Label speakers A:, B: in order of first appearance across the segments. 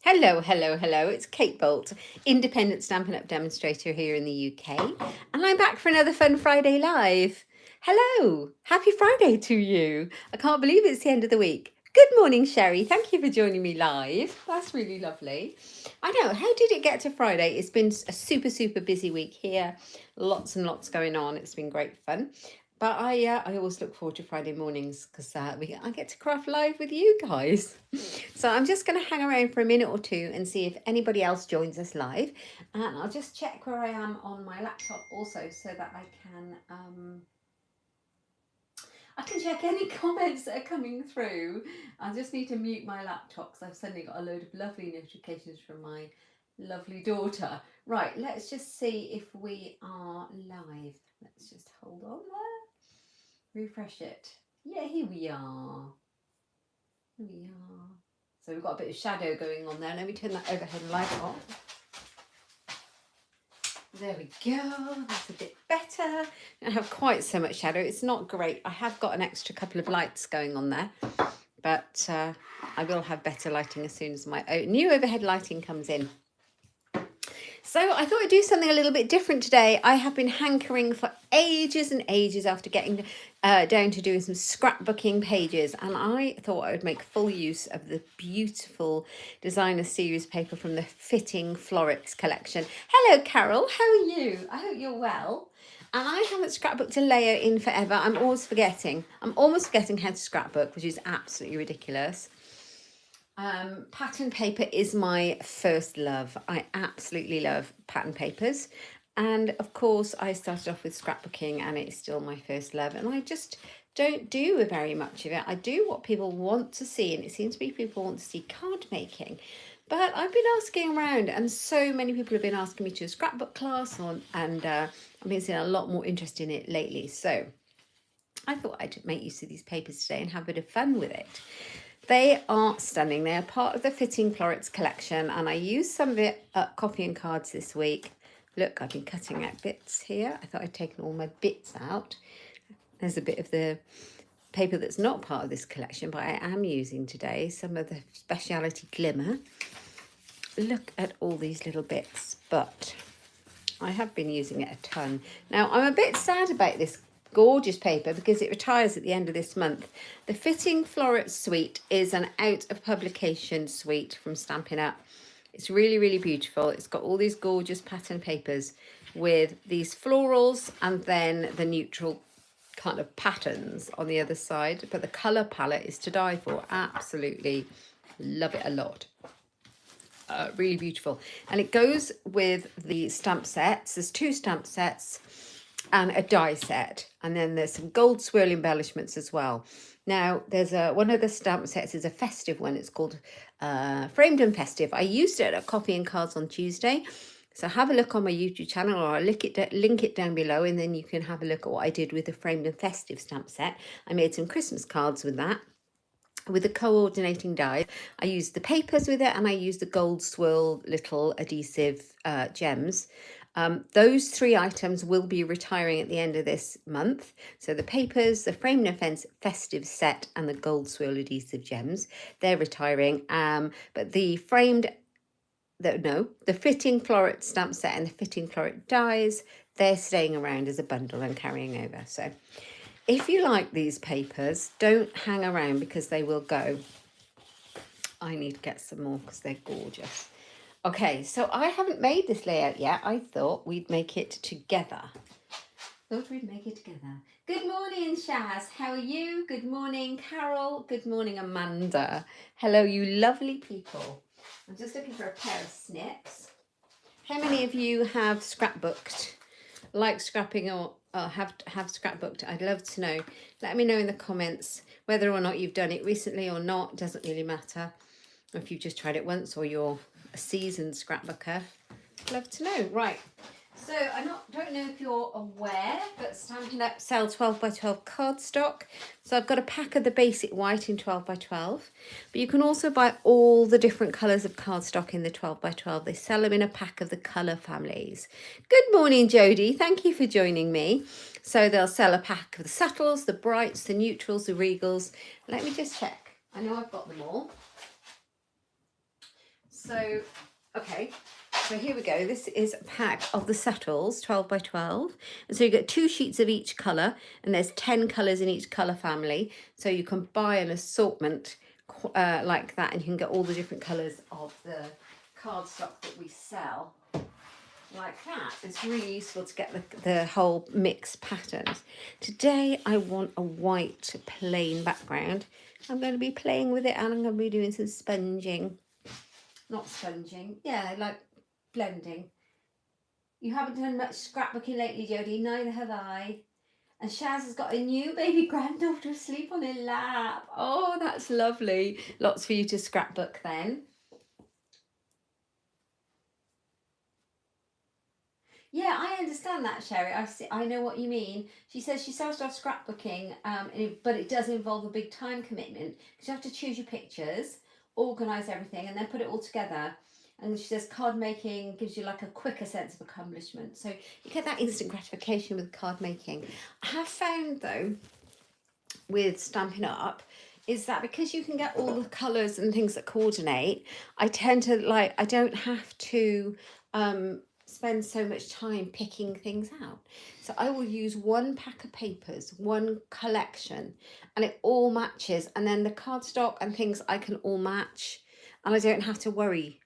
A: Hello, hello, hello. It's Kate Bolt, independent Stampin' Up demonstrator here in the UK, and I'm back for another Fun Friday Live. Hello, happy Friday to you. I can't believe it's the end of the week. Good morning, Sherry. Thank you for joining me live. That's really lovely. I know, how did it get to Friday? It's been a super busy week here. Lots and lots going on. It's been great fun. But I always look forward to Friday mornings because I get to craft live with you guys. So I'm just going to hang around for a minute or two and see if anybody else joins us live. And I'll just check where I am on my laptop also so that I can check any comments that are coming through. I just need to mute my laptop because I've suddenly got a load of lovely notifications from my lovely daughter. Right, let's just see if we are live. Let's just hold on there. Refresh it. Yeah, here we are. Here we are. So we've got a bit of shadow going on there. Let me turn that overhead light off. There we go. That's a bit better. I don't have quite so much shadow. It's not great. I have got an extra couple of lights going on there, but I will have better lighting as soon as my new overhead lighting comes in. So I thought I'd do something a little bit different today. I have been hankering for ages and ages after getting down to doing some scrapbooking pages, and I thought I would make full use of the beautiful designer series paper from the Fitting Florets collection. Hello Carol, how are you? I hope you're well. And I haven't scrapbooked a layer in forever. I'm almost forgetting how to scrapbook, which is absolutely ridiculous. Pattern paper is my first love. I absolutely love pattern papers, and of course I started off with scrapbooking and it's still my first love, and I just don't do very much of it. I do what people want to see, and it seems to be people want to see card making, but I've been asking around and so many people have been asking me to a scrapbook class and I've been seeing a lot more interest in it lately, so I thought I'd make use of these papers today and have a bit of fun with it. They are stunning. They are part of the Fitting Florets collection, and I used some of it at Coffee and Cards this week. Look, I've been cutting out bits here. I thought I'd taken all my bits out. There's a bit of the paper that's not part of this collection, but I am using today some of the speciality glimmer. Look at all these little bits, but I have been using it a ton. Now, I'm a bit sad about this gorgeous paper because it retires at the end of this month. The Fitting Florets suite is an out of publication suite from Stampin' Up. It's really beautiful. It's got all these gorgeous pattern papers with these florals and then the neutral kind of patterns on the other side, but the color palette is to die for. Absolutely love it a lot. Really beautiful, and it goes with the stamp sets. There's 2 stamp sets and a die set, and then there's some gold swirl embellishments as well. Now there's one of the stamp sets is a festive one. It's called Framed and Festive. I used it at Coffee and Cards on Tuesday, so have a look on my YouTube channel, or I'll link it down below, and then you can have a look at what I did with the Framed and Festive stamp set. I made some Christmas cards with that, with the coordinating die. I used the papers with it, and I used the gold swirl little adhesive gems. Those 3 items will be retiring at the end of this month. So the papers, the Frame and Festive set, and the gold swirl adhesive gems, they're retiring. But the the Fitting Floret stamp set and the Fitting Floret dies, they're staying around as a bundle and carrying over. So if you like these papers, don't hang around because they will go. I need to get some more because they're gorgeous. Okay, so I haven't made this layout yet. I thought we'd make it together. Good morning, Shaz. How are you? Good morning, Carol. Good morning, Amanda. Hello, you lovely people. I'm just looking for a pair of snips. How many of you have scrapbooked, like scrapping, or have scrapbooked? I'd love to know. Let me know in the comments whether or not you've done it recently or not. Doesn't really matter. If you've just tried it once or you're a seasoned scrapbooker, love to know. Right, so I don't know if you're aware, but Stampin' Up sell 12x12 cardstock. So I've got a pack of the basic white in 12x12, but you can also buy all the different colours of cardstock in the 12x12. They sell them in a pack of the colour families. Good morning, Jodie. Thank you for joining me. So they'll sell a pack of the subtles, the brights, the neutrals, the regals. Let me just check. I know I've got them all. So, okay, so here we go. This is a pack of the Settles, 12 by 12. And so you get 2 sheets of each colour, and there's 10 colours in each colour family. So you can buy an assortment like that, and you can get all the different colours of the cardstock that we sell like that. It's really useful to get the whole mixed patterns. Today I want a white plain background. I'm going to be playing with it, and I'm going to be doing some sponging. Not sponging, yeah, like blending. You haven't done much scrapbooking lately, Jodie. Neither have I. And Shaz has got a new baby granddaughter asleep on her lap. Oh, that's lovely. Lots for you to scrapbook then. Yeah, I understand that, Sherry. I know what you mean. She says she started off scrapbooking, but it does involve a big time commitment because you have to choose your pictures, organise everything, and then put it all together. And she says card making gives you like a quicker sense of accomplishment. So you get that instant gratification with card making. I have found though, with Stampin' Up, is that because you can get all the colours and things that coordinate, I tend to like, I don't have to spend so much time picking things out. So I will use one pack of papers, one collection, and it all matches. And then the cardstock and things I can all match, and I don't have to worry.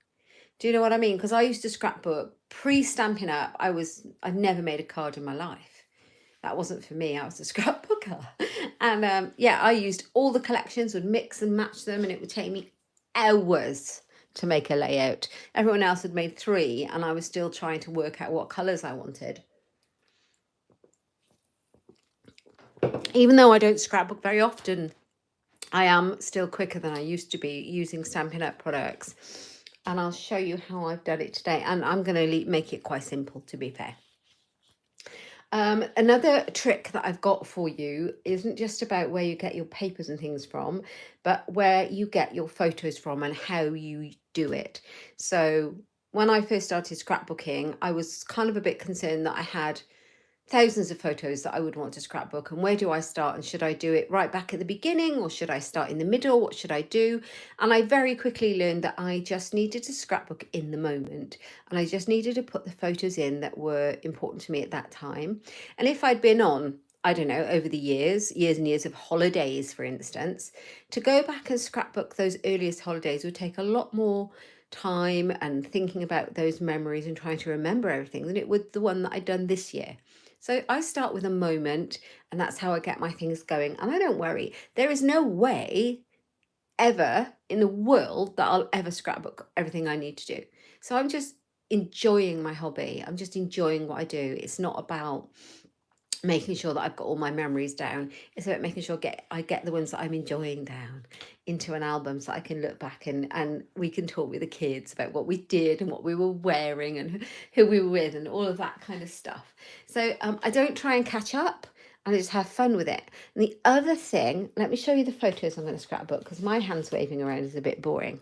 A: Do you know what I mean? Because I used to scrapbook pre-Stampin' Up. I'd never made a card in my life. That wasn't for me. I was a scrapbooker. And yeah, I used all the collections, would mix and match them, and it would take me hours to make a layout. Everyone else had made 3, and I was still trying to work out what colours I wanted. Even though I don't scrapbook very often, I am still quicker than I used to be using Stampin' Up products. And I'll show you how I've done it today. And I'm going to make it quite simple, to be fair. Another trick that I've got for you isn't just about where you get your papers and things from, but where you get your photos from and how you do it. So when I first started scrapbooking, I was kind of a bit concerned that I had thousands of photos that I would want to scrapbook, and where do I start, and should I do it right back at the beginning or should I start in the middle? What should I do? And I very quickly learned that I just needed to scrapbook in the moment, and I just needed to put the photos in that were important to me at that time. And if I'd been on, I don't know, over the years and years of holidays, for instance, to go back and scrapbook those earliest holidays would take a lot more time and thinking about those memories and trying to remember everything than it would the one that I'd done this year. So I start with a moment, and that's how I get my things going. And I don't worry. There is no way ever in the world that I'll ever scrapbook everything I need to do. So I'm just enjoying my hobby. I'm just enjoying what I do. It's not about making sure that I've got all my memories down. It's about making sure I get the ones that I'm enjoying down into an album so I can look back and we can talk with the kids about what we did and what we were wearing and who we were with and all of that kind of stuff. So I don't try and catch up. I just have fun with it. And the other thing, let me show you the photos I'm going to scrapbook because my hands waving around is a bit boring.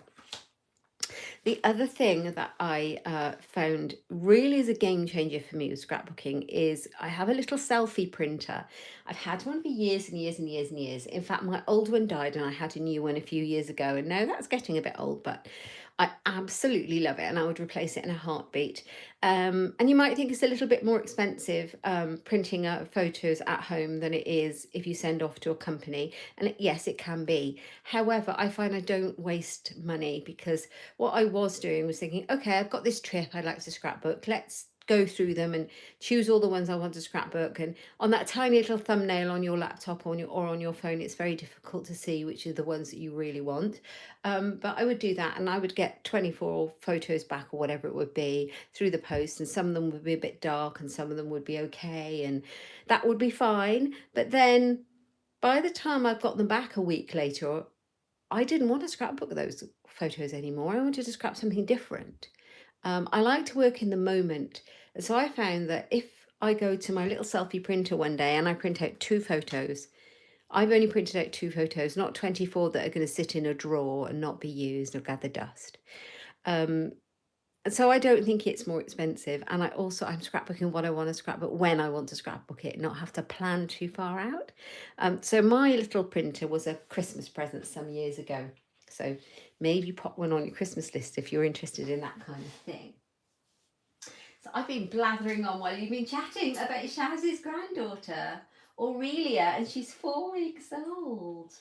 A: The other thing that I found really is a game changer for me with scrapbooking is I have a little selfie printer. I've had one for years and years and years and years. In fact, my old one died and I had a new one a few years ago. And now that's getting a bit old, but I absolutely love it and I would replace it in a heartbeat. And you might think it's a little bit more expensive printing photos at home than it is if you send off to a company. And yes, it can be. However, I find I don't waste money because what I was doing was thinking, okay, I've got this trip I'd like to scrapbook. Let's go through them and choose all the ones I want to scrapbook. And on that tiny little thumbnail on your laptop or on your phone, it's very difficult to see which are the ones that you really want. But I would do that and I would get 24 photos back or whatever it would be through the post, and some of them would be a bit dark and some of them would be okay, and that would be fine. But then by the time I've got them back a week later, I didn't want to scrapbook those photos anymore. I wanted to scrap something different. I like to work in the moment. And so I found that if I go to my little selfie printer one day and I print out 2 photos, I've only printed out 2 photos, not 24 that are going to sit in a drawer and not be used or gather dust. And so I don't think it's more expensive. And I'm scrapbooking what I want to scrapbook when I want to scrapbook it, not have to plan too far out. So my little printer was a Christmas present some years ago. So maybe pop one on your Christmas list if you're interested in that kind of thing. So I've been blathering on while you've been chatting about Shaz's granddaughter, Aurelia, and she's 4 weeks old.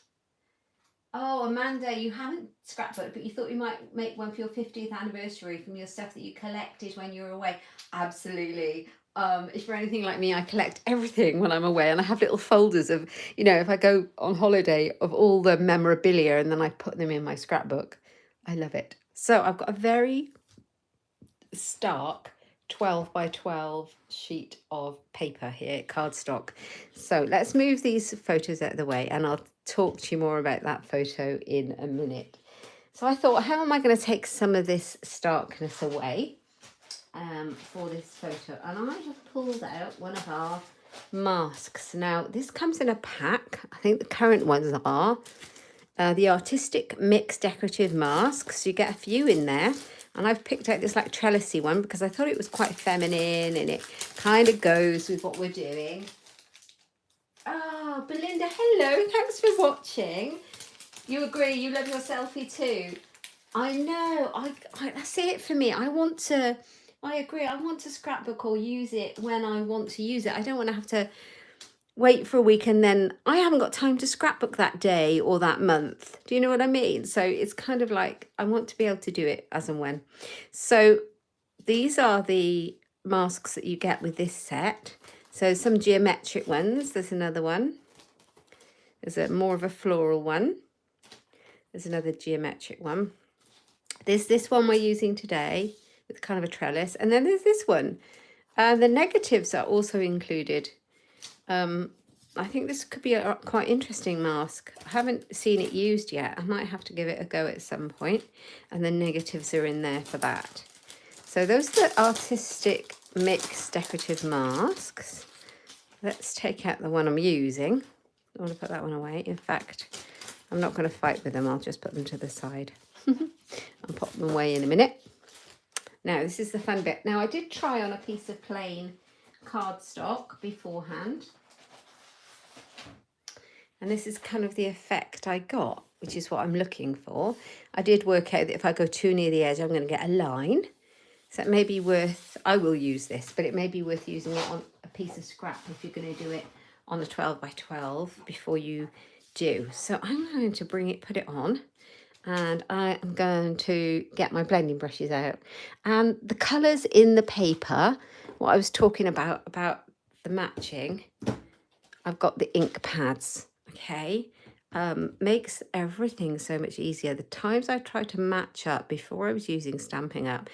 A: Oh, Amanda, you haven't scrapbooked, but you thought you might make one for your 50th anniversary from your stuff that you collected when you were away. Absolutely. If you're anything like me, I collect everything when I'm away, and I have little folders of, you know, if I go on holiday, of all the memorabilia, and then I put them in my scrapbook. I love it. So I've got a very stark 12 by 12 sheet of paper here, cardstock. So let's move these photos out of the way, and I'll talk to you more about that photo in a minute. So I thought, how am I going to take some of this starkness away for this photo? And I have pulled out one of our masks. Now this comes in a pack. I think the current ones are the Artistic Mix Decorative Masks. You get a few in there. And I've picked out this like trellisy one because I thought it was quite feminine and it kind of goes with what we're doing. Oh, Belinda, hello. Thanks for watching. You agree, you love your selfie too. I know, I that's it for me. I agree, I want to scrapbook or use it when I want to use it. I don't want to have to wait for a week and then I haven't got time to scrapbook that day or that month. Do you know what I mean? So it's kind of like I want to be able to do it as and when. So these are the masks that you get with this set. So some geometric ones. There's another one. There's a more of a floral one. There's another geometric one. There's this one we're using today with kind of a trellis. And then there's this one. The negatives are also included. I think this could be a quite interesting mask. I haven't seen it used yet. I might have to give it a go at some point. And the negatives are in there for that. So those are the Artistic Mix Decorative Masks. Let's take out the one I'm using. I want to put that one away. In fact, I'm not going to fight with them. I'll just put them to the side. I'll pop them away in a minute. Now, this is the fun bit. Now, I did try on a piece of plain cardstock beforehand. And this is kind of the effect I got, which is what I'm looking for. I did work out that if I go too near the edge, I'm going to get a line. So it may be worth, I will use this, but it may be worth using it on a piece of scrap if you're going to do it on a 12 by 12 before you do. So I'm going to put it on, and I am going to get my blending brushes out. And the colours in the paper, what I was talking about the matching, I've got the ink pads. Okay, makes everything so much easier. The times I tried to match up before I was using Stampin' Up,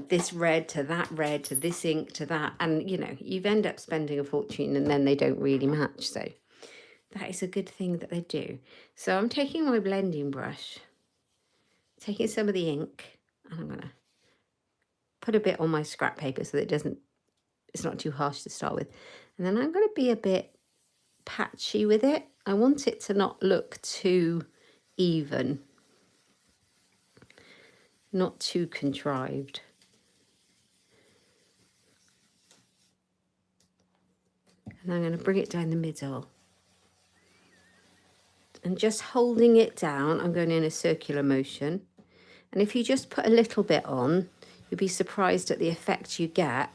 A: this red to that red to this ink to that, and you know, you end up spending a fortune and then they don't really match. So that is a good thing that they do. So I'm taking my blending brush, taking some of the ink, and I'm gonna put a bit on my scrap paper so that it's not too harsh to start with, and then I'm going to be a bit patchy with it. I want it to not look too even, not too contrived. And I'm going to bring it down the middle. And just holding it down, I'm going in a circular motion. And if you just put a little bit on, you'll be surprised at the effect you get.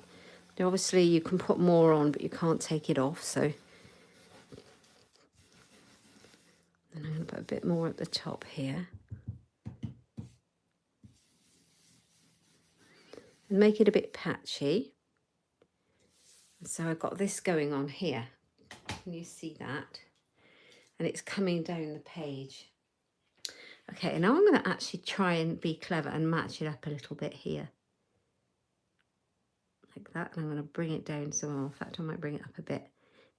A: Now, obviously, you can put more on, but you can't take it off, so. And I'm going to put a bit more at the top here. And make it a bit patchy. So I've got this going on here. Can you see that? And it's coming down the page. Okay, now I'm going to actually try and be clever and match it up a little bit here. Like that. And I'm going to bring it down some more. In fact, I might bring it up a bit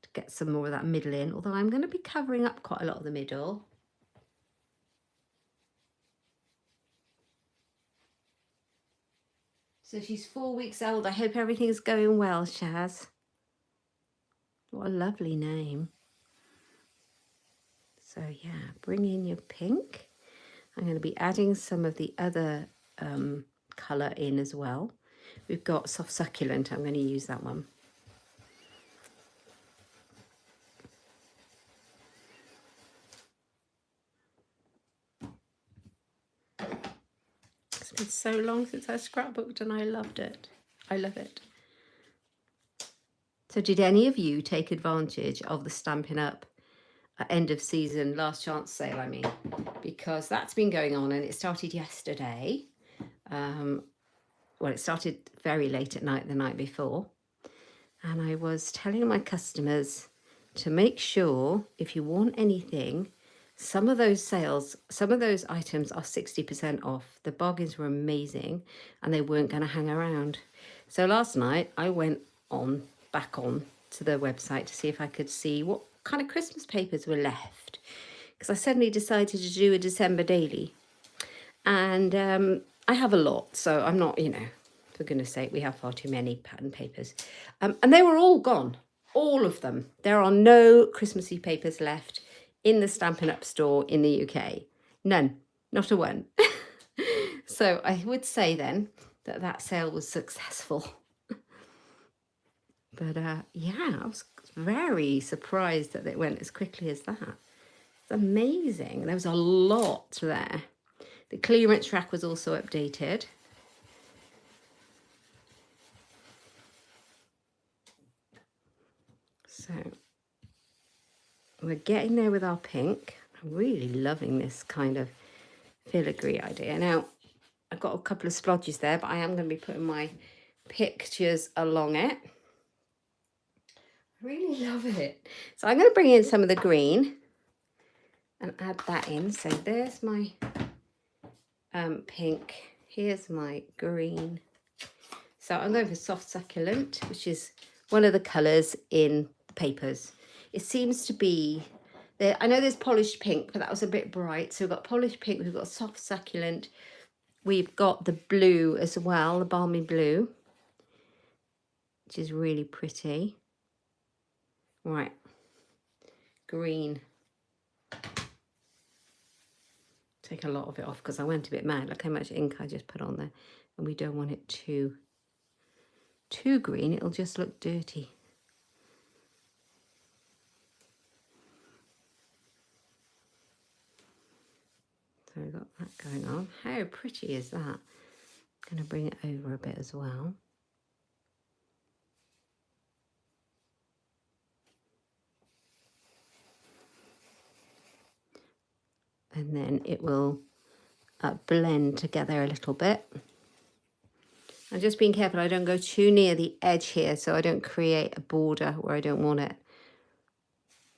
A: to get some more of that middle in. Although I'm going to be covering up quite a lot of the middle. So she's 4 weeks old. I hope everything's going well, Shaz. What a lovely name. So yeah, bring in your pink. I'm going to be adding some of the other colour in as well. We've got Soft Succulent. I'm going to use that one. been so long since I scrapbooked and I loved it. I love it. So did any of you take advantage of the Stampin' Up end of season last chance sale, I mean, because that's been going on and it started yesterday. Well, it started very late at night the night before. And I was telling my customers to make sure if you want anything, some of those sales, some of those items are 60% off. The bargains were amazing and they weren't going to hang around. So last night I went back on to the website to see if I could see what kind of Christmas papers were left. Because I suddenly decided to do a December daily. And I have a lot, so I'm not, for goodness sake, we have far too many pattern papers. And they were all gone, all of them. There are no Christmassy papers left in the Stampin' Up store in the UK. None, not a one. So I would say then that sale was successful. But yeah, I was very surprised that it went as quickly as that. It's amazing. There was a lot there. The clearance rack was also updated. So we're getting there with our pink. I'm really loving this kind of filigree idea. Now, I've got a couple of splodges there, but I am going to be putting my pictures along it. I really love it. So I'm going to bring in some of the green and add that in. So there's my pink. Here's my green. So I'm going for soft succulent, which is one of the colours in the papers. It seems to be there. I know there's polished pink, but that was a bit bright. So we've got polished pink, we've got soft succulent, we've got the blue as well, the balmy blue, which is really pretty. Right, green. Take a lot of it off because I went a bit mad. Look how much ink I just put on there, and we don't want it too green. It'll just look dirty. So we've got that going on. How pretty is that? I'm going to bring it over a bit as well. And then it will blend together a little bit. I'm just being careful I don't go too near the edge here so I don't create a border where I don't want it.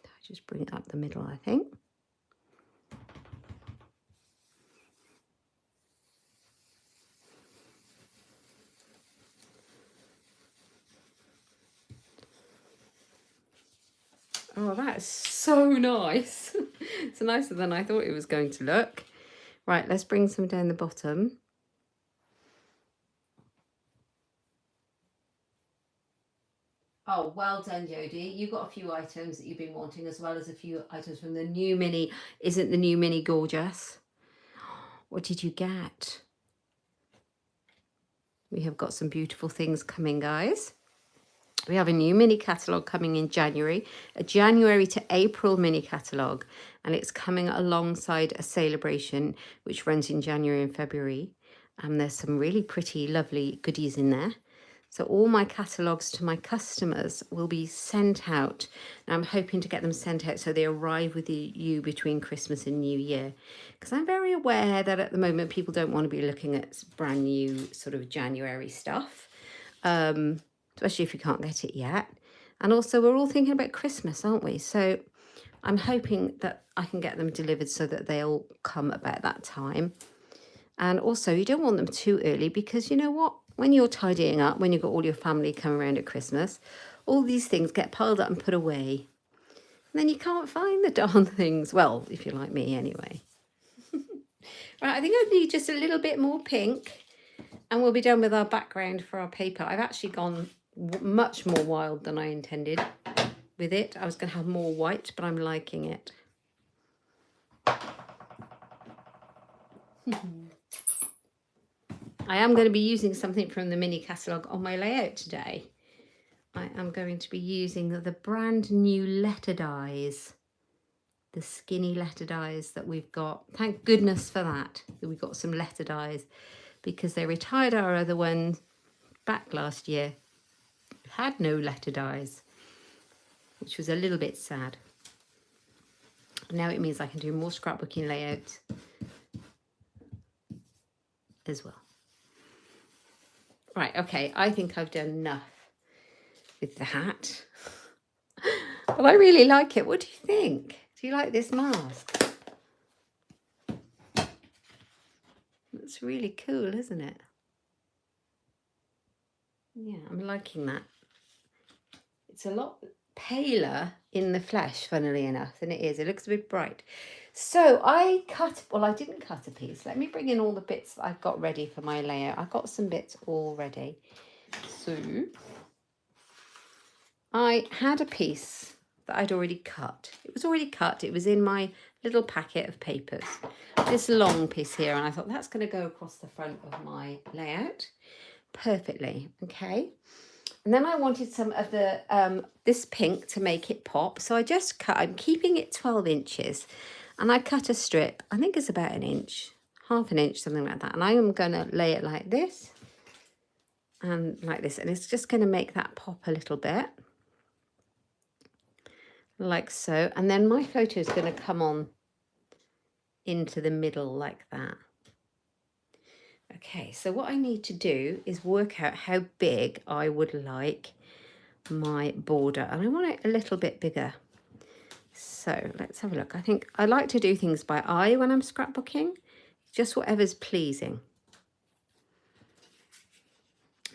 A: I just bring it up the middle, I think. Oh, that's so nice. It's nicer than I thought it was going to look. Right, let's bring some down the bottom. Oh, well done, Jodie. You got a few items that you've been wanting, as well as a few items from the new mini. Isn't the new mini gorgeous? What did you get? We have got some beautiful things coming, guys. We have a new mini catalogue coming in January, a January to April mini catalogue, and it's coming alongside a celebration which runs in January and February. And there's some really pretty, lovely goodies in there. So all my catalogues to my customers will be sent out. And I'm hoping to get them sent out so they arrive with you between Christmas and New Year. Because I'm very aware that at the moment people don't want to be looking at brand new sort of January stuff. Especially if you can't get it yet. And also we're all thinking about Christmas, aren't we? So I'm hoping that I can get them delivered so that they'll come about that time. And also you don't want them too early because you know what? When you're tidying up, when you've got all your family coming around at Christmas, all these things get piled up and put away. And then you can't find the darn things. Well, if you're like me anyway. Right, I think I need just a little bit more pink and we'll be done with our background for our paper. I've actually gone much more wild than I intended with it. I was going to have more white, but I'm liking it. I am going to be using something from the mini catalogue on my layout today. I am going to be using the brand new letter dies, the skinny letter dies that we've got. Thank goodness for that we've got some letter dies, because they retired our other one back last year. Had no letter dies, which was a little bit sad. Now it means I can do more scrapbooking layouts as well. Right, okay, I think I've done enough with the hat. But I really like it. What do you think? Do you like this mask? It's really cool, isn't it? Yeah, I'm liking that. It's a lot paler in the flesh, funnily enough, than it is. It looks a bit bright. So I didn't cut a piece. Let me bring in all the bits that I've got ready for my layout. I've got some bits all ready. So I had a piece that I'd already cut. It was already cut. It was in my little packet of papers. This long piece here, and I thought that's going to go across the front of my layout perfectly. Okay. And then I wanted some of the this pink to make it pop. So I just cut, I'm keeping it 12 inches. And I cut a strip, I think it's about an inch, half an inch, something like that. And I am going to lay it like this and like this. And it's just going to make that pop a little bit. Like so. And then my photo is going to come on into the middle like that. Okay, so what I need to do is work out how big I would like my border. And I want it a little bit bigger. So let's have a look. I think I like to do things by eye when I'm scrapbooking. Just whatever's pleasing.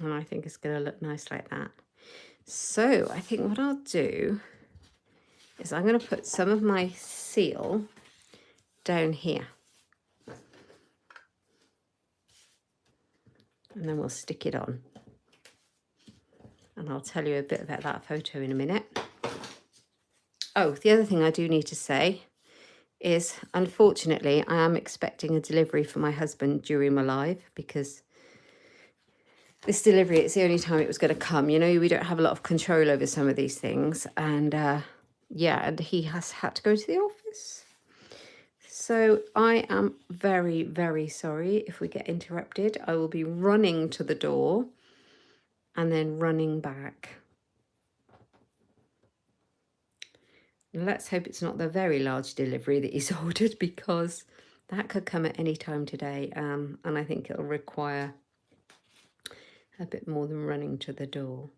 A: And I think it's going to look nice like that. So I think what I'll do is I'm going to put some of my seal down here. And then we'll stick it on. And I'll tell you a bit about that photo in a minute. Oh, the other thing I do need to say is, unfortunately, I am expecting a delivery for my husband during my live, because this delivery, it's the only time it was going to come. You know, we don't have a lot of control over some of these things. And yeah, and he has had to go to the office. So I am very, very sorry if we get interrupted. I will be running to the door and then running back. Let's hope it's not the very large delivery that he's ordered, because that could come at any time today. And I think it'll require a bit more than running to the door.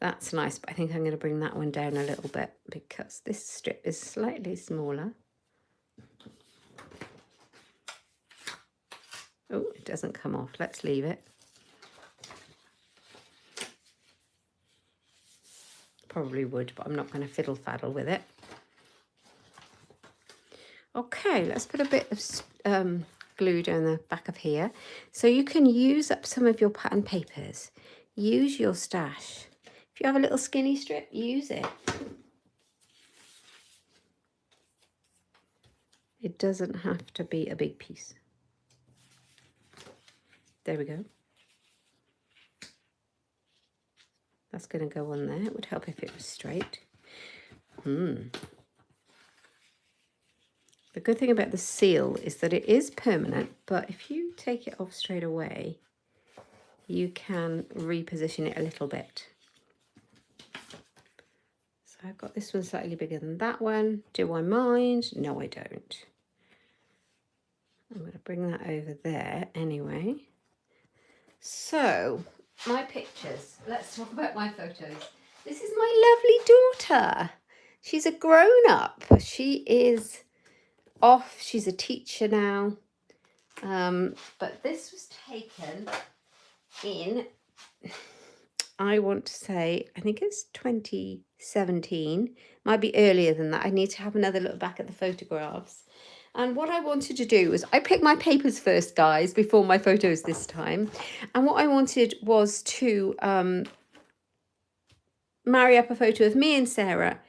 A: That's nice, but I think I'm going to bring that one down a little bit because this strip is slightly smaller. Oh, it doesn't come off. Let's leave it. Probably would, but I'm not going to fiddle-faddle with it. Okay, let's put a bit of glue down the back of here. So you can use up some of your pattern papers. Use your stash. If you have a little skinny strip, use it. It doesn't have to be a big piece. There we go. That's going to go on there. It would help if it was straight. The good thing about the seal is that it is permanent, but if you take it off straight away, you can reposition it a little bit. So I've got this one slightly bigger than that one. Do I mind? No, I don't. I'm going to bring that over there anyway. So, my pictures. Let's talk about my photos. This is my lovely daughter. She's a grown-up. She is off. She's a teacher now. But this was taken in, I want to say, I think it's 2017. Might be earlier than that. I need to have another look back at the photographs. And what I wanted to do was, I picked my papers first, guys, before my photos this time. And what I wanted was to marry up a photo of me and Sarah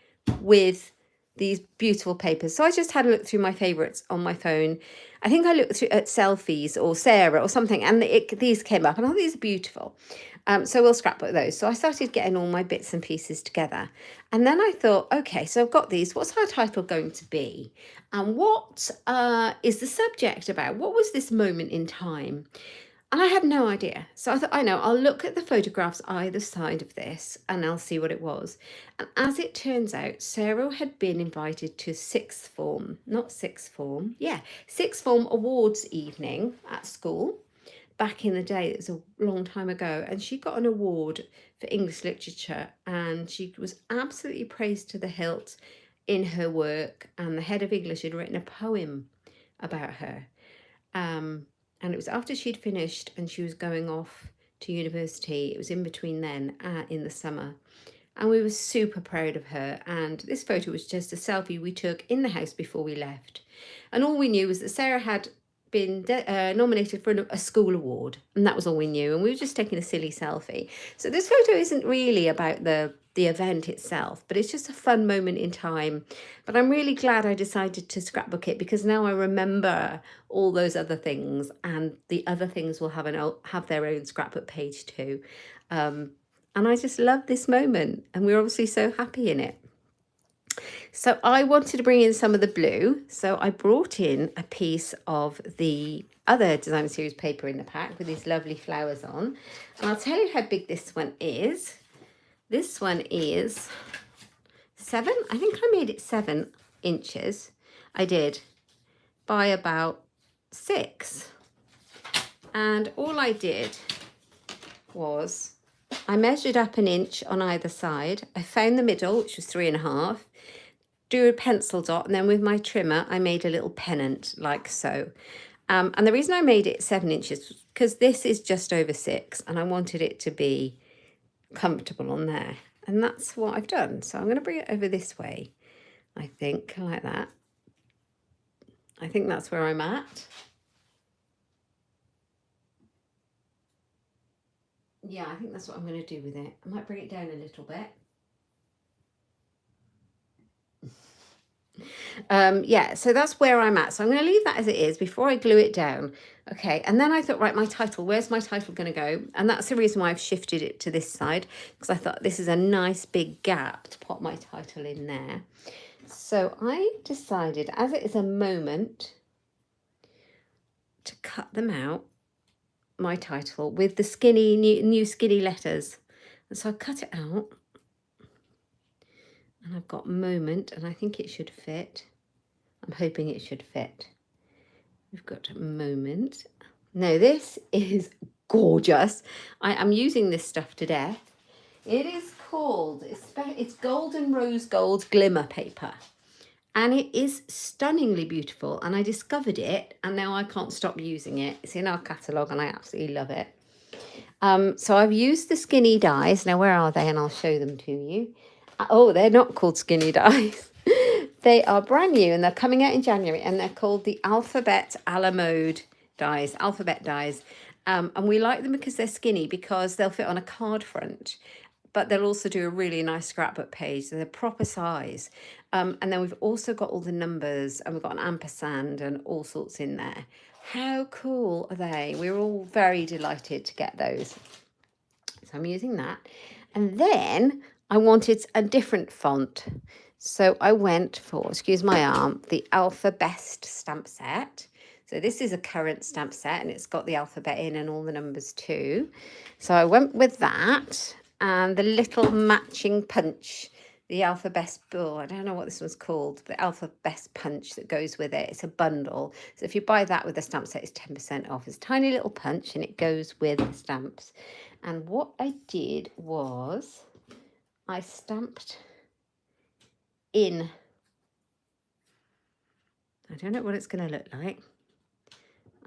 A: with these beautiful papers. So I just had a look through my favourites on my phone. I think I looked through at selfies or Sarah or something, and these came up, and oh, these are beautiful. So we'll scrapbook those. So I started getting all my bits and pieces together. And then I thought, okay, so I've got these. What's our title going to be? And what is the subject about? What was this moment in time? And I had no idea. So I thought, I know, I'll look at the photographs either side of this and I'll see what it was. And as it turns out, Sarah had been invited to sixth form awards evening at school. Back in the day, it was a long time ago, and she got an award for English literature, and she was absolutely praised to the hilt in her work, and the head of English had written a poem about her. And it was after she'd finished and she was going off to university. It was in between then, in the summer. And we were super proud of her. And this photo was just a selfie we took in the house before we left. And all we knew was that Sarah had been nominated for a school award, and that was all we knew, and we were just taking a silly selfie. So this photo isn't really about the event itself, but it's just a fun moment in time. But I'm really glad I decided to scrapbook it, because now I remember all those other things, and the other things will have their own scrapbook page too. And I just love this moment, and we're obviously so happy in it. So I wanted to bring in some of the blue. So I brought in a piece of the other design series paper in the pack with these lovely flowers on. And I'll tell you how big this one is. This one is 7. I think I made it 7 inches. I did, by about 6. And all I did was I measured up an inch on either side. I found the middle, which was 3.5. Do a pencil dot, and then with my trimmer I made a little pennant like so. And the reason I made it 7 inches was because this is just over 6 and I wanted it to be comfortable on there, and that's what I've done. So I'm going to bring it over this way, I think, like that. I think that's where I'm at. Yeah, I think that's what I'm going to do with it. I might bring it down a little bit. Yeah, so that's where I'm at. So I'm going to leave that as it is before I glue it down. Okay, and then I thought, right, my title, where's my title going to go? And that's the reason why I've shifted it to this side, because I thought this is a nice big gap to pop my title in there. So I decided, as it is a moment, to cut them out, my title, with the skinny, new skinny letters. And so I cut it out. And I've got moment, and I think it should fit. I'm hoping it should fit. We've got moment. Now this is gorgeous. I am using this stuff to death. It is called, it's golden rose gold glimmer paper. And it is stunningly beautiful. And I discovered it, and now I can't stop using it. It's in our catalogue, and I absolutely love it. So I've used the skinny dies. Now, where are they? And I'll show them to you. Oh, they're not called skinny dies. They are brand new, and they're coming out in January, and they're called the Alphabet a la Mode dies, Alphabet dies. And we like them because they're skinny, because they'll fit on a card front, but they'll also do a really nice scrapbook page. So they're proper size. And then we've also got all the numbers, and we've got an ampersand and all sorts in there. How cool are they? We're all very delighted to get those. So I'm using that. And then I wanted a different font. So I went for, excuse my arm, the Alphabet stamp set. So this is a current stamp set, and it's got the alphabet in and all the numbers too. So I went with that, and the little matching punch, the Alphabet, oh, I don't know what this one's called, the Alphabet punch that goes with it. It's a bundle. So if you buy that with the stamp set, it's 10% off. It's a tiny little punch, and it goes with the stamps. And what I did was I stamped in, I don't know what it's going to look like.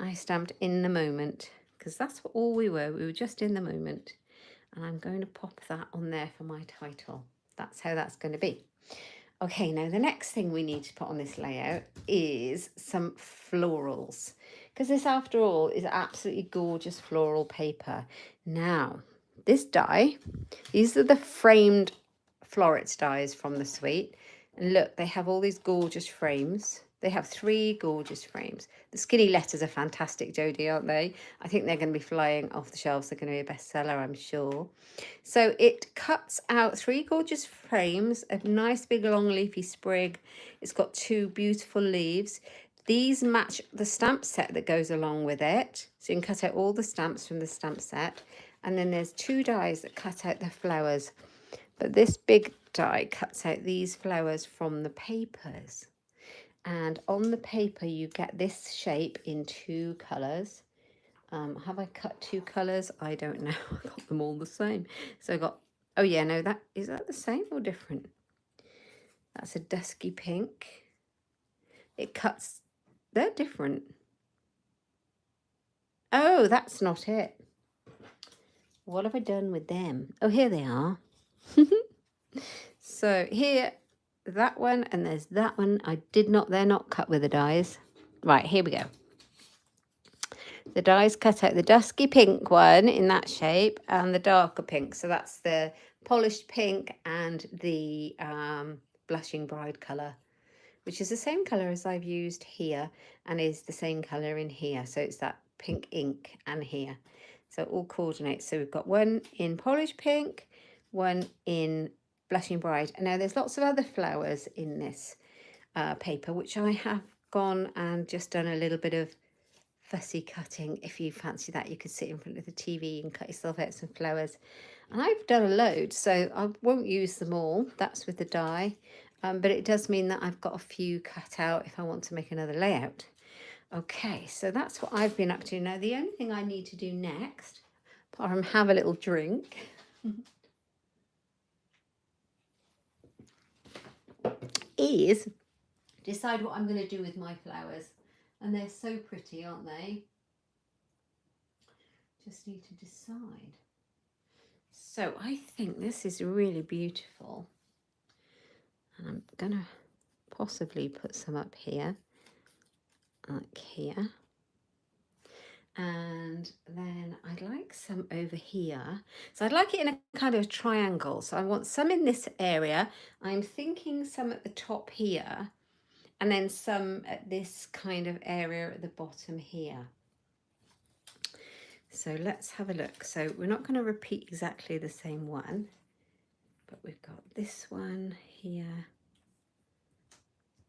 A: I stamped in the moment, because that's all we were. We were just in the moment. And I'm going to pop that on there for my title. That's how that's going to be. Okay, now the next thing we need to put on this layout is some florals, because this, after all, is absolutely gorgeous floral paper. Now, this die, these are the framed florets dies from the suite. And look, they have all these gorgeous frames. They have 3 gorgeous frames. The skinny letters are fantastic, Jodie, aren't they? I think they're going to be flying off the shelves. They're going to be a bestseller, I'm sure. So it cuts out 3 gorgeous frames, a nice big long leafy sprig. It's got 2 beautiful leaves. These match the stamp set that goes along with it. So you can cut out all the stamps from the stamp set. And then there's 2 dies that cut out the flowers. But this big die cuts out these flowers from the papers. And on the paper, you get this shape in 2 colours. Have I cut 2 colours? I don't know. I got them all the same. So I got, oh yeah, no, is that the same or different? That's a dusky pink. It cuts, they're different. Oh, that's not it. What have I done with them? Oh, here they are. So here, that one, and there's that one. They're not cut with the dies. Right, here we go. The dies cut out the dusky pink one in that shape and the darker pink. So that's the polished pink and the blushing bride colour, which is the same colour as I've used here and is the same colour in here. So it's that pink ink and here. So it all coordinates. So we've got one in polished pink, one in blushing bride. And now there's lots of other flowers in this paper, which I have gone and just done a little bit of fussy cutting. If you fancy that, you could sit in front of the TV and cut yourself out some flowers. And I've done a load, so I won't use them all. That's with the die. But it does mean that I've got a few cut out if I want to make another layout. Okay, so that's what I've been up to. Now, the only thing I need to do next, apart from have a little drink, is decide what I'm going to do with my flowers. And they're so pretty, aren't they? Just need to decide. So I think this is really beautiful. And I'm going to possibly put some up here, like here. And then I'd like some over here. So I'd like it in a kind of triangle. So I want some in this area. I'm thinking some at the top here. And then some at this kind of area at the bottom here. So let's have a look. So we're not going to repeat exactly the same one, but we've got this one here.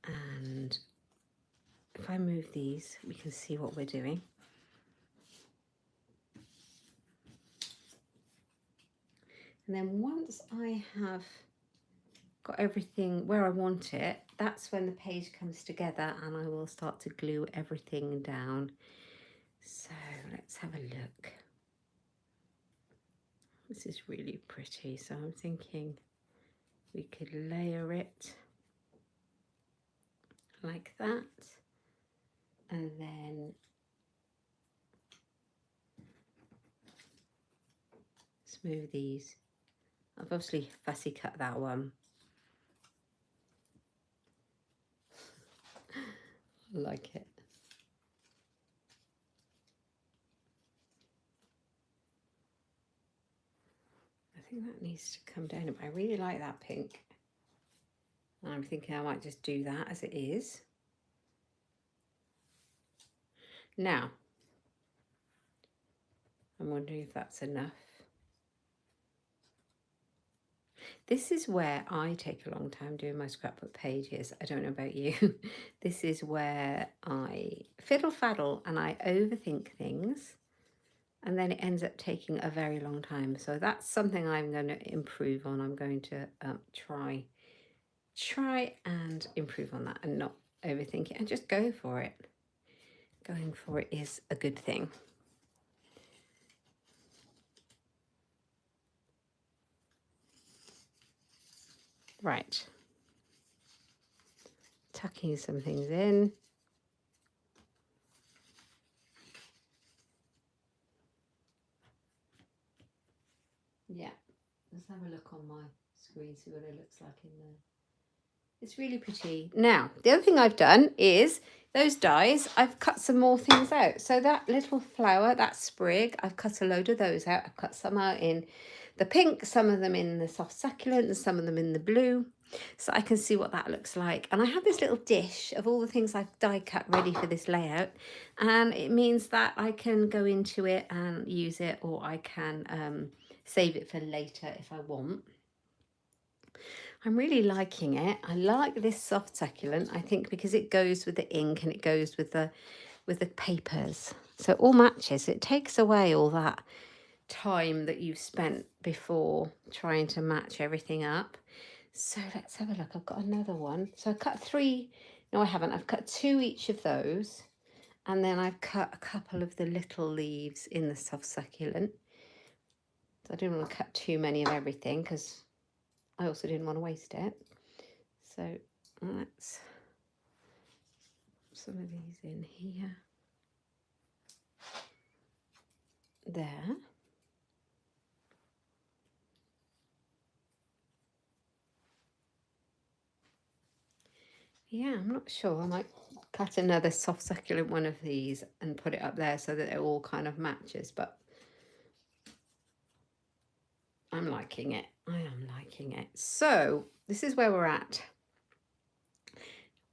A: And if I move these, we can see what we're doing. And then once I have got everything where I want it, that's when the page comes together and I will start to glue everything down. So let's have a look. This is really pretty, so I'm thinking we could layer it like that, and then smooth these. I've obviously fussy cut that one. I like it. I think that needs to come down. I really like that pink. And I'm thinking I might just do that as it is. Now, I'm wondering if that's enough. This is where I take a long time doing my scrapbook pages. I don't know about you. This is where I fiddle faddle and I overthink things, and then it ends up taking a very long time. So that's something I'm going to improve on. I'm going to try and improve on that and not overthink it and just go for it. Going for it is a good thing. Right. Tucking some things in. Yeah, let's have a look on my screen, see what it looks like in there. It's really pretty. Now, the other thing I've done is those dies, I've cut some more things out. So that little flower, that sprig, I've cut a load of those out. I've cut some out in the pink, some of them in the soft succulent, and some of them in the blue. so I can see what that looks like. And I have this little dish of all the things I've die cut ready for this layout, and it means that I can go into it and use it, or I can save it for later if I want. I'm really liking it. I like this soft succulent, I think, because it goes with the ink and it goes with the papers. So it all matches. It takes away all that time that you've spent before trying to match everything up. So let's have a look. I've got another one. So I cut 3. No, I haven't. I've cut 2 each of those. And then I've cut a couple of the little leaves in the soft succulent. So I didn't want to cut too many of everything because I also didn't want to waste it. So let's put some of these in here. There. Yeah, I'm not sure. I might cut another soft succulent one of these and put it up there so that it all kind of matches, but I'm liking it. I am liking it. So this is where we're at.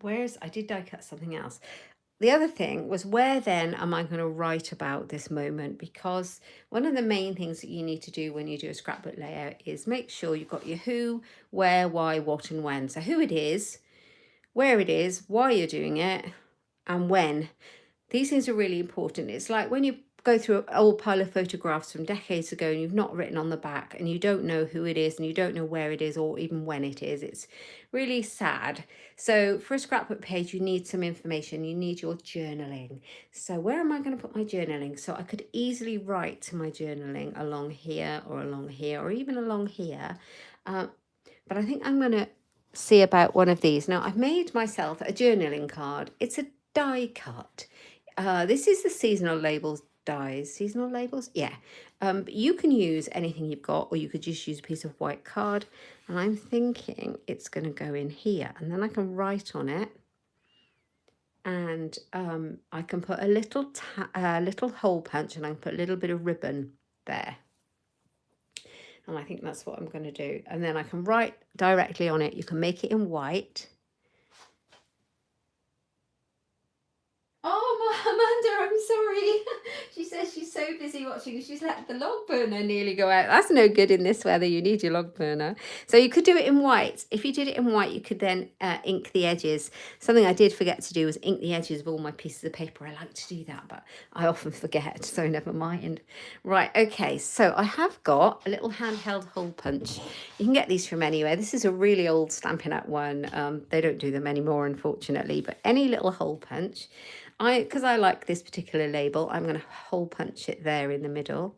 A: I did die cut something else. The other thing was, where then am I going to write about this moment? Because one of the main things that you need to do when you do a scrapbook layout is make sure you've got your who, where, why, what, and when. So who it is, where it is, why you're doing it, and when. These things are really important. It's like when you go through an old pile of photographs from decades ago and you've not written on the back and you don't know who it is and you don't know where it is or even when it is. It's really sad. So for a scrapbook page, you need some information. You need your journaling. So where am I going to put my journaling? So I could easily write to my journaling along here or even along here. But I think I'm going to see about one of these. Now I've made myself a journaling card. It's a die cut. This is the seasonal labels dies. Seasonal labels? Yeah. But you can use anything you've got, or you could just use a piece of white card. And I'm thinking it's going to go in here. And then I can write on it. And I can put a little hole punch, and I can put a little bit of ribbon there. And I think that's what I'm going to do. And then I can write directly on it. You can make it in white. Oh, Amanda, I'm sorry. She says she's so busy watching, she's let the log burner nearly go out. That's no good in this weather. You need your log burner. So you could do it in white. If you did it in white, you could then ink the edges. Something I did forget to do was ink the edges of all my pieces of paper. I like to do that, but I often forget, so never mind. Right, okay, so I have got a little handheld hole punch. You can get these from anywhere. This is a really old Stampin' Up one. They don't do them anymore, unfortunately, but any little hole punch. Because I like this particular label, I'm going to hole punch it there in the middle,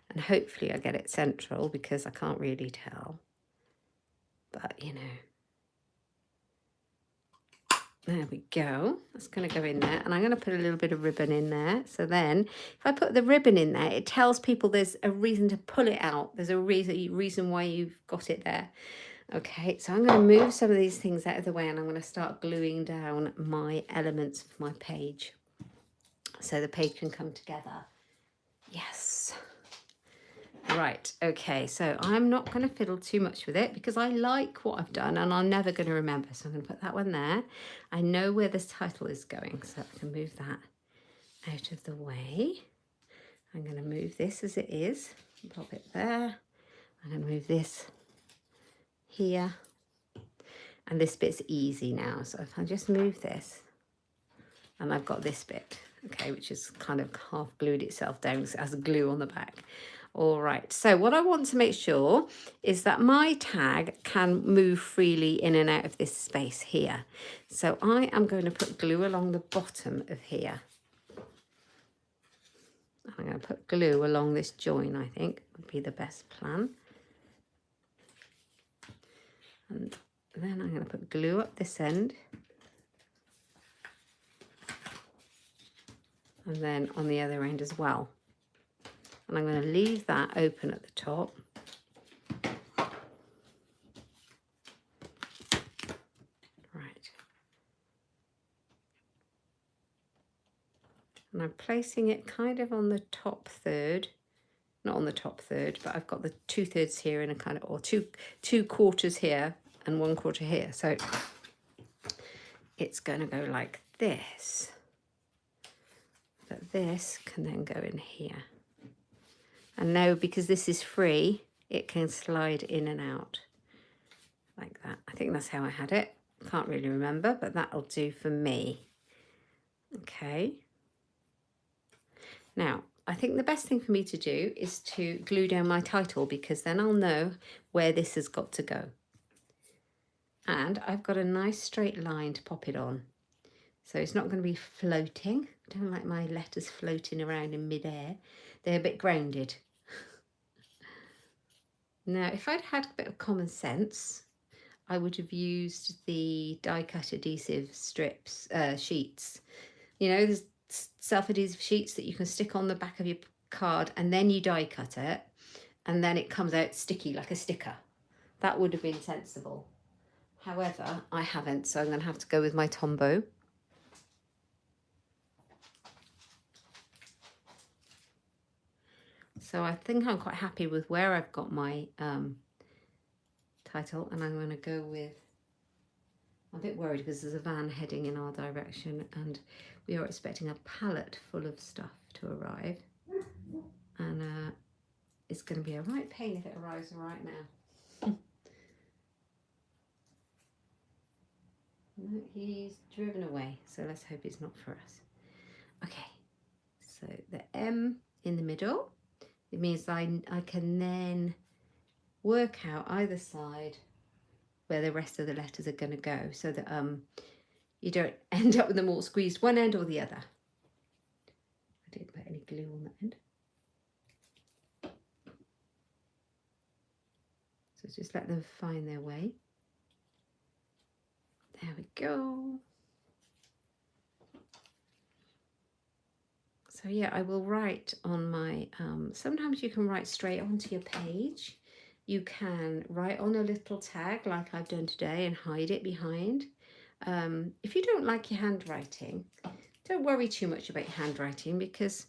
A: and hopefully I get it central because I can't really tell, but you know, there we go. That's going to go in there, and I'm going to put a little bit of ribbon in there. So then if I put the ribbon in there, it tells people there's a reason to pull it out. There's a reason why you've got it there. Okay, so I'm going to move some of these things out of the way, and I'm going to start gluing down my elements of my page so the page can come together. Yes. Right, okay, so I'm not going to fiddle too much with it because I like what I've done and I'm never going to remember. So I'm going to put that one there. I know where this title is going, so I can move that out of the way. I'm going to move this as it is, pop it there. I'm going to move this here. And this bit's easy now. So if I just move this, and I've got this bit, okay, which is kind of half glued itself down as glue on the back. All right, so what I want to make sure is that my tag can move freely in and out of this space here. So I am going to put glue along the bottom of here. I'm going to put glue along this join, I think would be the best plan. And then I'm going to put glue up this end. And then on the other end as well. And I'm going to leave that open at the top. Right. And I'm placing it kind of on the top third. Not on the top third, but I've got the 2/3 here and a kind of, or two quarters here and 1/4 here. So it's going to go like this. But this can then go in here. And now, because this is free, it can slide in and out like that. I think that's how I had it. Can't really remember, but that'll do for me. Okay. Now, I think the best thing for me to do is to glue down my title, because then I'll know where this has got to go. And I've got a nice straight line to pop it on. So it's not going to be floating. I don't like my letters floating around in midair. They're a bit grounded. Now, if I'd had a bit of common sense, I would have used the die cut adhesive strips, sheets. You know, there's self-adhesive sheets that you can stick on the back of your card, and then you die cut it, and then it comes out sticky like a sticker. That would have been sensible. However, I haven't, so I'm going to have to go with my Tombow. So I think I'm quite happy with where I've got my title, and I'm going to go with, I'm a bit worried because there's a van heading in our direction and we are expecting a pallet full of stuff to arrive, and it's going to be a right pain if it arrives right now. No, he's driven away, so let's hope it's not for us. Okay, so the M in the middle, it means I can then work out either side where the rest of the letters are going to go, so that you don't end up with them all squeezed one end or the other. I didn't put any glue on that end. So just let them find their way. There we go. So yeah, I will write on my, sometimes you can write straight onto your page. You can write on a little tag like I've done today and hide it behind. If you don't like your handwriting, don't worry too much about your handwriting, because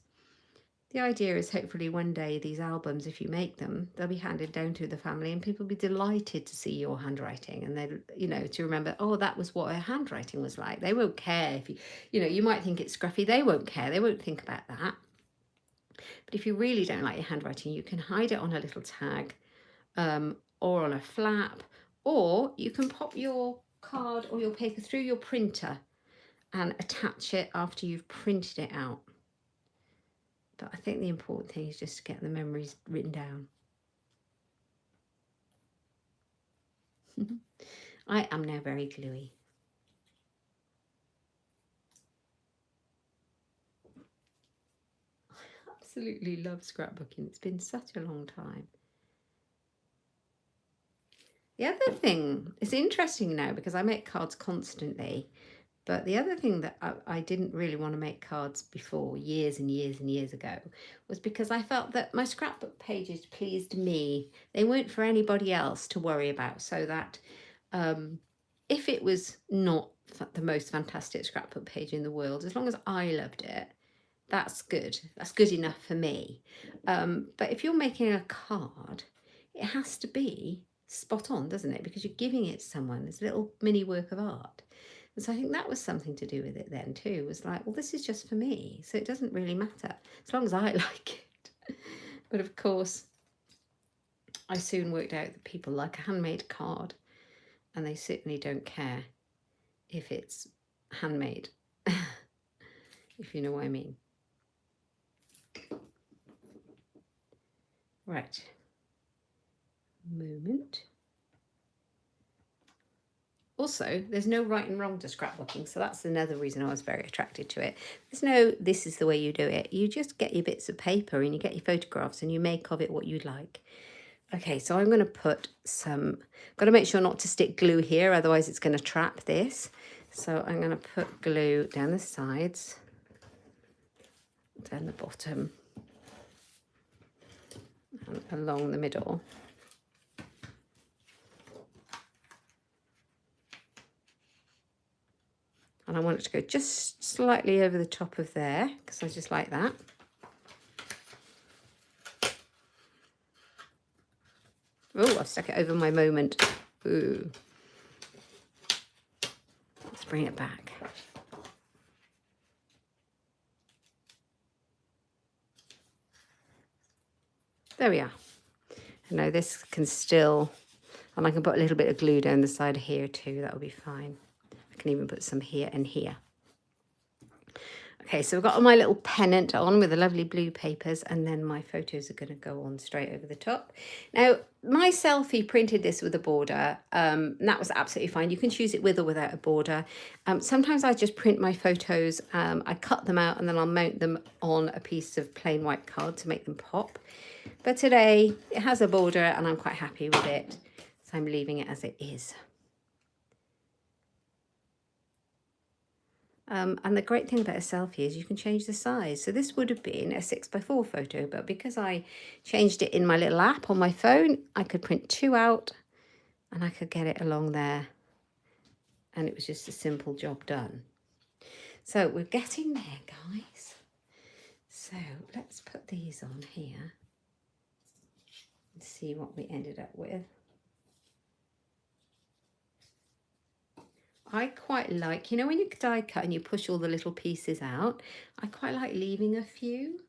A: the idea is hopefully one day these albums, if you make them, they'll be handed down to the family and people will be delighted to see your handwriting, and they, you know, to remember, oh, that was what her handwriting was like. They won't care if you know, you might think it's scruffy. They won't care. They won't think about that. But if you really don't like your handwriting, you can hide it on a little tag, or on a flap, or you can pop your card or your paper through your printer and attach it after you've printed it out. But I think the important thing is just to get the memories written down. I am now very gluey. I absolutely love scrapbooking. It's been such a long time. The other thing, it's interesting now because I make cards constantly, but the other thing that I didn't really want to make cards before, years and years and years ago, was because I felt that my scrapbook pages pleased me. They weren't for anybody else to worry about, so that if it was not the most fantastic scrapbook page in the world, as long as I loved it, that's good. That's good enough for me. But if you're making a card, it has to be spot on, doesn't it? Because you're giving it to someone. It's a little mini work of art. And so I think that was something to do with it then too. It was like, well, this is just for me, so it doesn't really matter as long as I like it. But of course, I soon worked out that people like a handmade card, and they certainly don't care if it's handmade, if you know what I mean. Right. Moment. Also, there's no right and wrong to scrapbooking, so that's another reason I was very attracted to it. There's no, this is the way you do it. You just get your bits of paper and you get your photographs and you make of it what you like. Okay, so I'm going to put some, got to make sure not to stick glue here, otherwise it's going to trap this. So I'm going to put glue down the sides, down the bottom, and along the middle. And I want it to go just slightly over the top of there, because I just like that. Oh, I've stuck it over my moment. Ooh. bring it back. There we are. Now this can still, and I can put a little bit of glue down the side here too, that'll be fine. I can even put some here and here. Okay, so I've got my little pennant on with the lovely blue papers, and then my photos are going to go on straight over the top. Now, my selfie printed this with a border, and that was absolutely fine. You can choose it with or without a border. Sometimes I just print my photos, I cut them out, and then I'll mount them on a piece of plain white card to make them pop. But today, it has a border, and I'm quite happy with it, so I'm leaving it as it is. And the great thing about a selfie is you can change the size. So this would have been a 6x4 photo, but because I changed it in my little app on my phone, I could print 2 out and I could get it along there. And it was just a simple job done. So we're getting there, guys. So let's put these on here and see what we ended up with. I quite like, you know, when you die cut and you push all the little pieces out, I quite like leaving a few.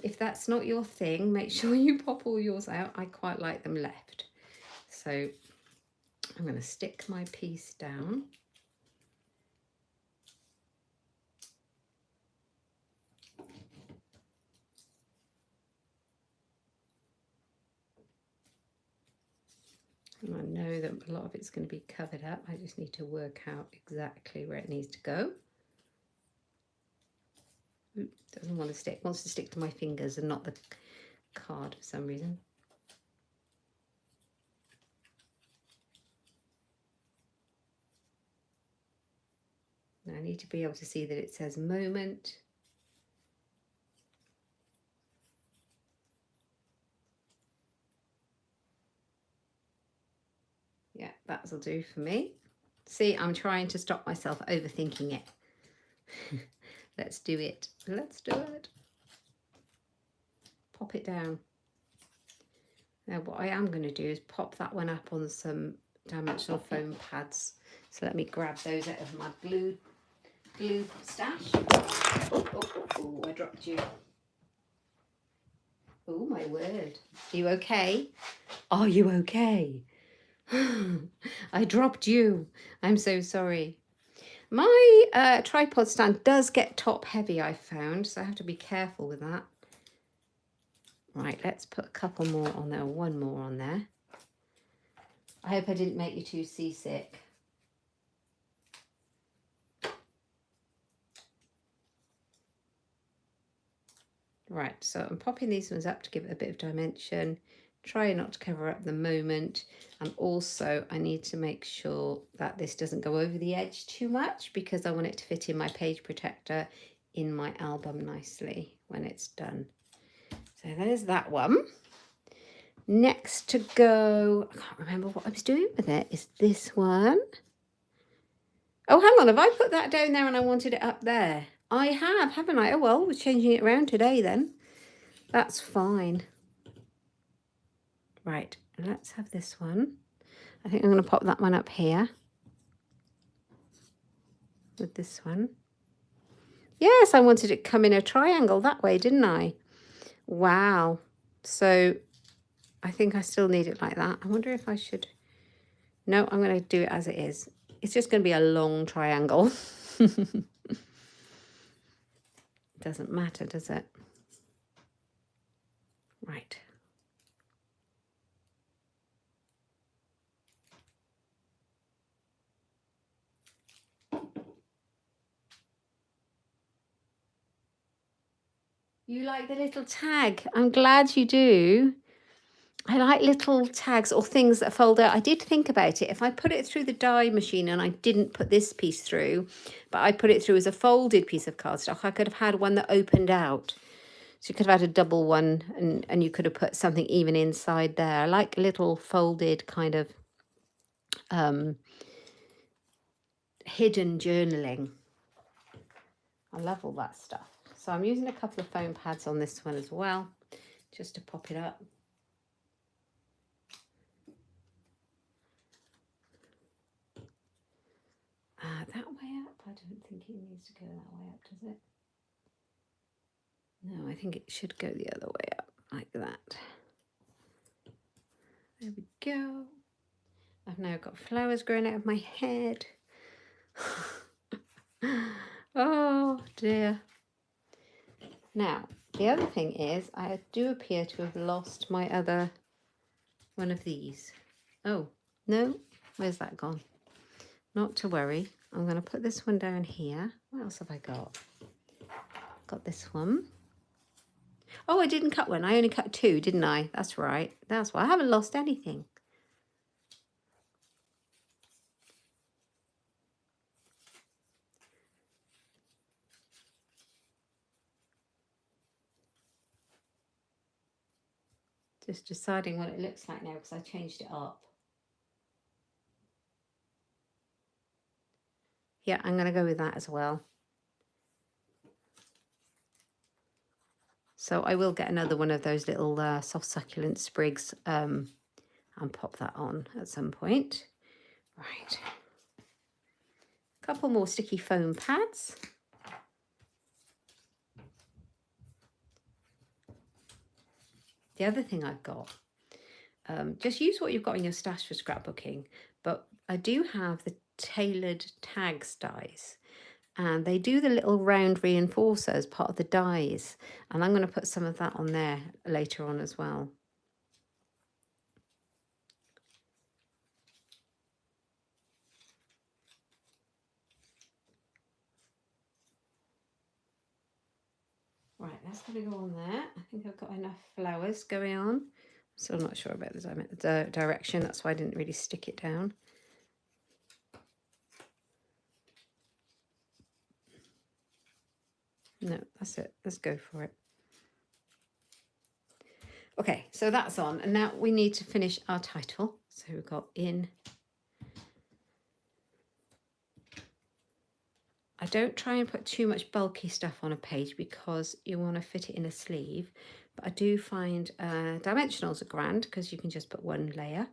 A: If that's not your thing, make sure you pop all yours out. I quite like them left. So I'm going to stick my piece down. And I know that a lot of it's going to be covered up. I just need to work out exactly where it needs to go. Ooh, doesn't want to stick. Wants to stick to my fingers and not the card for some reason. Now I need to be able to see that it says moment. Yeah, that'll do for me. See, I'm trying to stop myself overthinking it. Let's do it. Let's do it. Pop it down. Now what I am going to do is pop that one up on some dimensional foam pads. So let me grab those out of my glue stash. Oh, I dropped you. Oh my word. Are you okay? Are you okay? I dropped you. I'm so sorry. My tripod stand does get top heavy, I found, so I have to be careful with that. Right, let's put a couple more on there, one more on there. I hope I didn't make you too seasick. Right, so I'm popping these ones up to give it a bit of dimension. Try not to cover up the moment, and also I need to make sure that this doesn't go over the edge too much because I want it to fit in my page protector in my album nicely when it's done. So there's that one. Next to go, I can't remember what I was doing with it, is this one. Oh, hang on, have I put that down there and I wanted it up there? I have, haven't I? Oh well, we're changing it around today then. That's fine. Right, let's have this one. I think I'm going to pop that one up here with this one. Yes, I wanted it to come in a triangle that way, didn't I? Wow. So I think I still need it like that. I wonder if I should... No, I'm going to do it as it is. It's just going to be a long triangle. Doesn't matter, does it? Right. You like the little tag? I'm glad you do. I like little tags or things that fold out. I did think about it. If I put it through the die machine and I didn't put this piece through, but I put it through as a folded piece of cardstock, I could have had one that opened out. So you could have had a double one and you could have put something even inside there. I like little folded kind of hidden journaling. I love all that stuff. So I'm using a couple of foam pads on this one as well, just to pop it up. That way up? I don't think it needs to go that way up, does it? No, I think it should go the other way up, like that. There we go. I've now got flowers growing out of my head. Oh dear. Now, the other thing is I do appear to have lost my other one of these. Oh, no, where's that gone? Not to worry. I'm going to put this one down here. What else have I got? Got this one. Oh, I didn't cut one. I only cut two, didn't I? That's right. That's why I haven't lost anything. Just deciding what it looks like now because I changed it up. Yeah, I'm going to go with that as well. So I will get another one of those little soft succulent sprigs and pop that on at some point. Right. A couple more sticky foam pads. The other thing I've got, just use what you've got in your stash for scrapbooking, but I do have the tailored tags dies, and they do the little round reinforcer as part of the dies, and I'm going to put some of that on there later on as well. Right, that's going to go on there. I think I've got enough flowers going on. I'm still not sure about the direction, that's why I didn't really stick it down. No, that's it. Let's go for it. Okay, so that's on, and now we need to finish our title. So we've got in. I don't try and put too much bulky stuff on a page because you want to fit it in a sleeve, but I do find dimensionals are grand because you can just put one layer.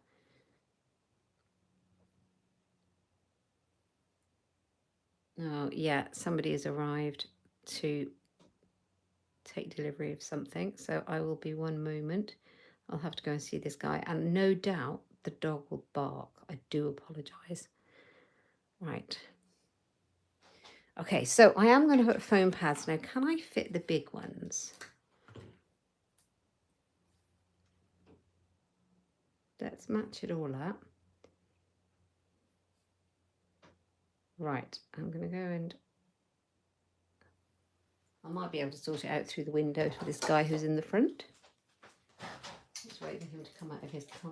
A: Oh yeah, somebody has arrived to take delivery of something, so I will be one moment. I'll have to go and see this guy, and no doubt the dog will bark. I do apologise. Right. Okay, so I am going to put foam pads now. Can I fit the big ones? Let's match it all up. Right, I'm going to go and I might be able to sort it out through the window for this guy who's in the front. Just waiting for him to come out of his car.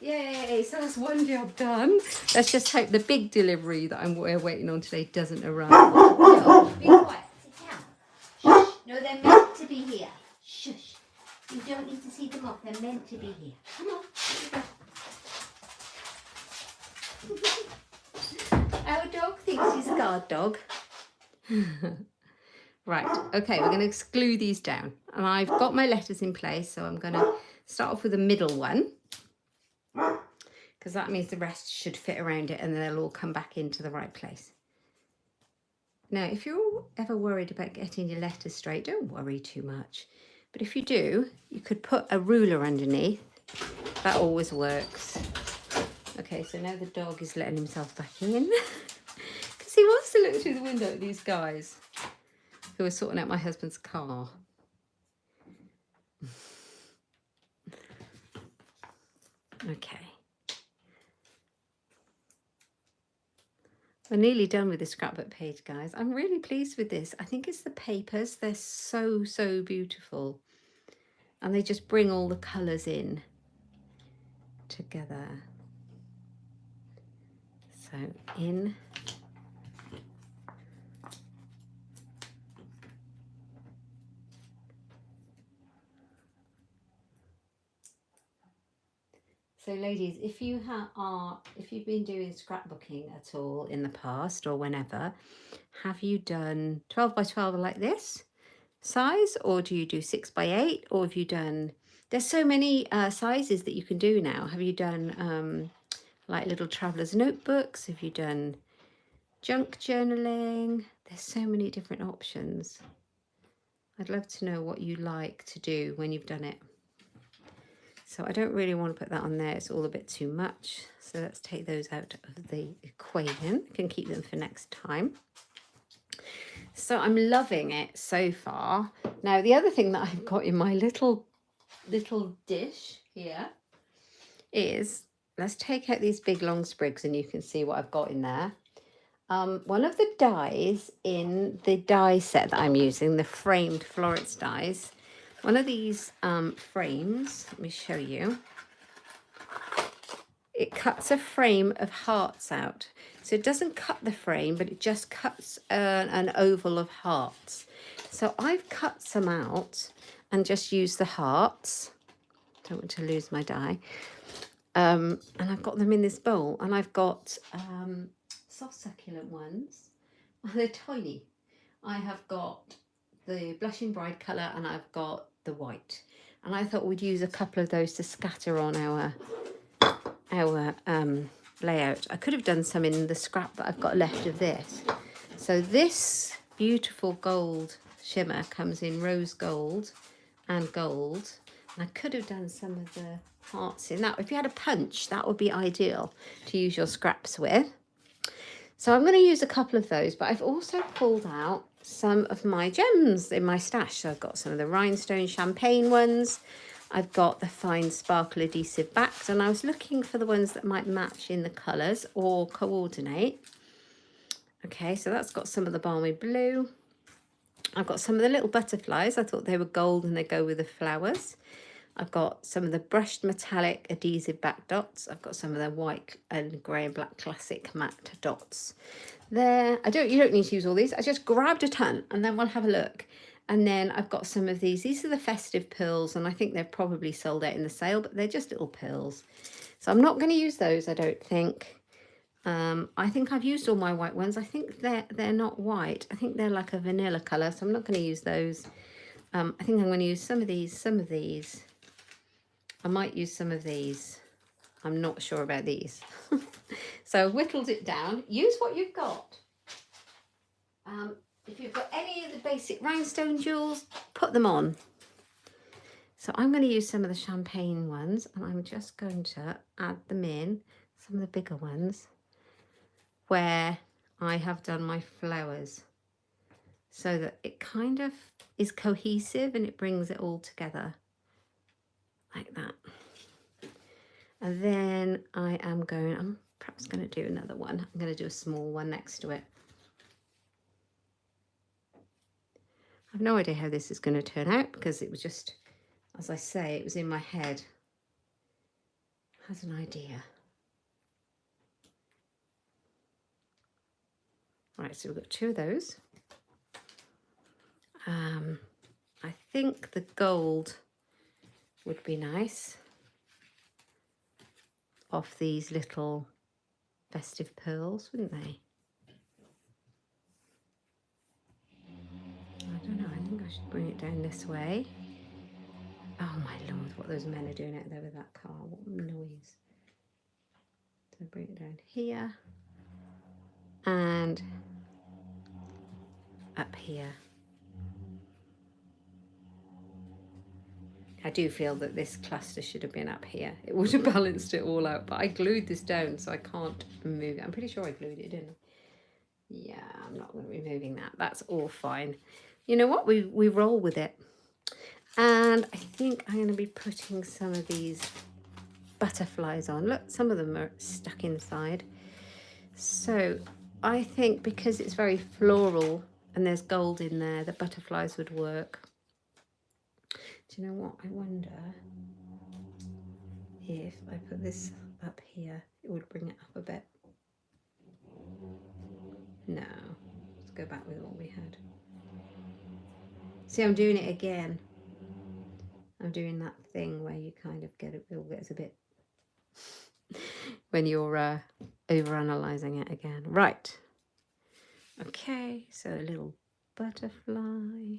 A: Yay, so that's one job done. Let's just hope the big delivery that we're waiting on today doesn't arrive. No, be quiet, sit down. Shh. No, they're meant to be here. Shush. You don't need to see them off, they're meant to be here. Come on. Our dog thinks he's a guard dog. Right, okay, we're going to glue these down. And I've got my letters in place, so I'm going to start off with the middle one, because that means the rest should fit around it and they'll all come back into the right place. Now, if you're ever worried about getting your letters straight, don't worry too much. But if you do, you could put a ruler underneath. That always works. Okay, so now the dog is letting himself back in. Because he wants to look through the window at these guys who are sorting out my husband's car. Okay. We're nearly done with the scrapbook page, guys. I'm really pleased with this. I think it's the papers. They're so, so beautiful. And they just bring all the colours in together. So in. So ladies, if you've been doing scrapbooking at all in the past or whenever, have you done 12 by 12 like this size, or do you do 6 by 8, or have you done, there's so many sizes that you can do now. Have you done like little traveler's notebooks? Have you done junk journaling? There's so many different options. I'd love to know what you like to do when you've done it. So I don't really want to put that on there. It's all a bit too much. So let's take those out of the equation. I can keep them for next time. So I'm loving it so far. Now, the other thing that I've got in my little dish here is, let's take out these big long sprigs and you can see what I've got in there. One of the dies in the die set that I'm using, the framed florets dies, one of these frames, let me show you. It cuts a frame of hearts out. So it doesn't cut the frame, but it just cuts an oval of hearts. So I've cut some out and just used the hearts. Don't want to lose my die. And I've got them in this bowl, and I've got soft succulent ones. They're tiny. I have got the blushing bride colour and I've got the white. And I thought we'd use a couple of those to scatter on our layout. I could have done some in the scrap that I've got left of this. So this beautiful gold shimmer comes in rose gold and gold. And I could have done some of the hearts in that. If you had a punch, that would be ideal to use your scraps with. So I'm going to use a couple of those, but I've also pulled out some of my gems in my stash. So I've got some of the rhinestone champagne ones. I've got the fine sparkle adhesive backs, and I was looking for the ones that might match in the colours or coordinate. Okay, so that's got some of the balmy blue. I've got some of the little butterflies. I thought they were gold and they go with the flowers. I've got some of the brushed metallic adhesive back dots. I've got some of the white and grey and black classic matte dots. There, you don't need to use all these. I just grabbed a ton and then we'll have a look. And then I've got some of these. These are the festive pearls, and I think they're probably sold out in the sale, but they're just little pearls. So I'm not going to use those, I don't think. I think I've used all my white ones. I think they're not white. I think they're like a vanilla colour, so I'm not going to use those. I think I'm going to use some of these. I might use some of these. I'm not sure about these. So I've whittled it down. Use what you've got. If you've got any of the basic rhinestone jewels, put them on. So I'm going to use some of the champagne ones, and I'm just going to add them in, some of the bigger ones, where I have done my flowers, so that it kind of is cohesive and it brings it all together like that. And then I'm perhaps going to do another one. I'm going to do a small one next to it. I've no idea how this is going to turn out, because it was just, as I say, it was in my head. Has an idea. Right, so we've got two of those. I think the gold would be nice off these little festive pearls, wouldn't they? I don't know, I think I should bring it down this way. Oh my lord, what those men are doing out there with that car, what noise. So bring it down here and up here. I do feel that this cluster should have been up here. It would have balanced it all out, but I glued this down so I can't move it. I'm pretty sure I glued it, didn't I? Yeah, I'm not going to be moving that. That's all fine. You know what? We roll with it. And I think I'm going to be putting some of these butterflies on. Look, some of them are stuck inside. So I think because it's very floral and there's gold in there, the butterflies would work. Do you know what? I wonder if I put this up here, it would bring it up a bit. No, let's go back with what we had. See, I'm doing it again. I'm doing that thing where you kind of get it all gets a bit when you're over analyzing it again. Right. Okay, so a little butterfly.